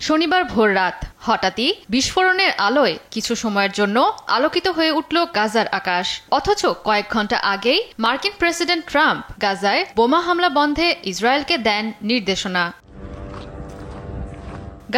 শনিবার ভোররাত হঠাৎই বিস্ফোরণের আলোয় কিছু সময়ের জন্য আলোকিত হয়ে উঠল গাজার আকাশ। অথচ কয়েক ঘন্টা আগেই মার্কিন প্রেসিডেন্ট ট্রাম্প গাজায় বোমা হামলা বন্ধে ইসরায়েলকে দেন নির্দেশনা।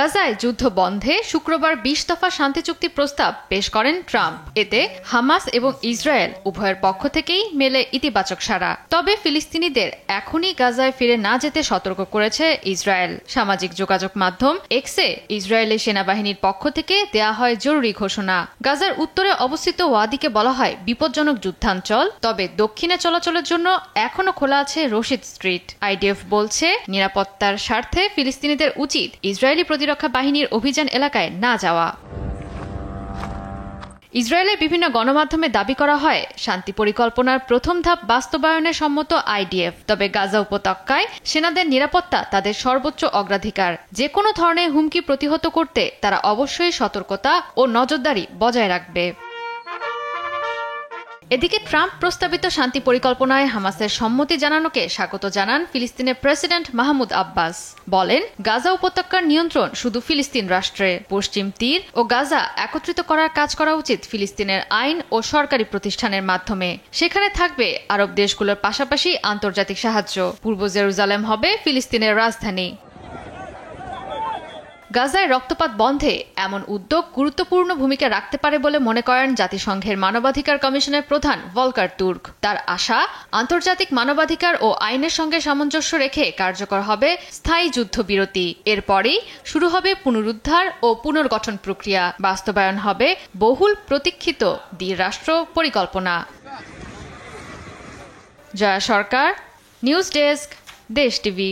গাজায় যুদ্ধ বন্ধে শুক্রবার ২০ দফা শান্তি চুক্তি প্রস্তাব পেশ করেন ট্রাম্প। এতে হামাস এবং ইসরায়েল উভয়ের পক্ষ থেকেই মেলে ইতিবাচক সাড়া। তবে ফিলিস্তিনিদের এখনই গাজায় ফিরে না যেতে সতর্ক করেছে ইসরায়েল। সামাজিক যোগাযোগ মাধ্যম এক্সে ইসরায়েলি সেনাবাহিনীর পক্ষ থেকে দেয়া হয় জরুরি ঘোষণা। গাজার উত্তরে অবস্থিত ওয়াদিকে বলা হয় বিপজ্জনক যুদ্ধাঞ্চল, তবে দক্ষিণে চলাচলের জন্য এখনো খোলা আছে রশিদ স্ট্রিট। আইডিএফ বলছে নিরাপত্তার স্বার্থে ফিলিস্তিনিদের উচিত ইসরায়েলি প্রতিরক্ষা বাহিনীর অভিযান এলাকায় না যাওয়া। ইসরায়েলের বিভিন্ন গণমাধ্যমে দাবি করা হয় শান্তি পরিকল্পনার প্রথম ধাপ বাস্তবায়নে সম্মত আইডিএফ। তবে গাজা উপত্যকায় সেনাদের নিরাপত্তা তাদের সর্বোচ্চ অগ্রাধিকার। যে কোনো ধরনের হুমকি প্রতিহত করতে তারা অবশ্যই সতর্কতা ও নজরদারি বজায় রাখবে। এদিকে ট্রাম্প প্রস্তাবিত শান্তি পরিকল্পনায় হামাসের সম্মতি জানানোকে স্বাগত জানান ফিলিস্তিনের প্রেসিডেন্ট মাহমুদ আব্বাস। বলেন, গাজা উপত্যকার নিয়ন্ত্রণ শুধু ফিলিস্তিন রাষ্ট্রে। পশ্চিম তীর ও গাজা একত্রিত করার কাজ করা উচিত ফিলিস্তিনের আইন ও সরকারি প্রতিষ্ঠানের মাধ্যমে। সেখানে থাকবে আরব দেশগুলোর পাশাপাশি আন্তর্জাতিক সাহায্য। পূর্ব জেরুজালেম হবে ফিলিস্তিনের রাজধানী। গাজায় রক্তপাত বন্ধে এমন উদ্যোগ গুরুত্বপূর্ণ ভূমিকা রাখতে পারে বলে মনে করেন জাতিসংঘের মানবাধিকার কমিশনের প্রধান ভলকার তুর্ক। তার আশা, আন্তর্জাতিক মানবাধিকার ও আইনের সঙ্গে সামঞ্জস্য রেখে কার্যকর হবে স্থায়ী যুদ্ধবিরতি। এরপরই শুরু হবে পুনরুদ্ধার ও পুনর্গঠন প্রক্রিয়া। বাস্তবায়ন হবে বহুল প্রতীক্ষিত দ্বিরাষ্ট্র পরিকল্পনা। জয়া সরকার, নিউজ ডেস্ক, দেশ টিভি।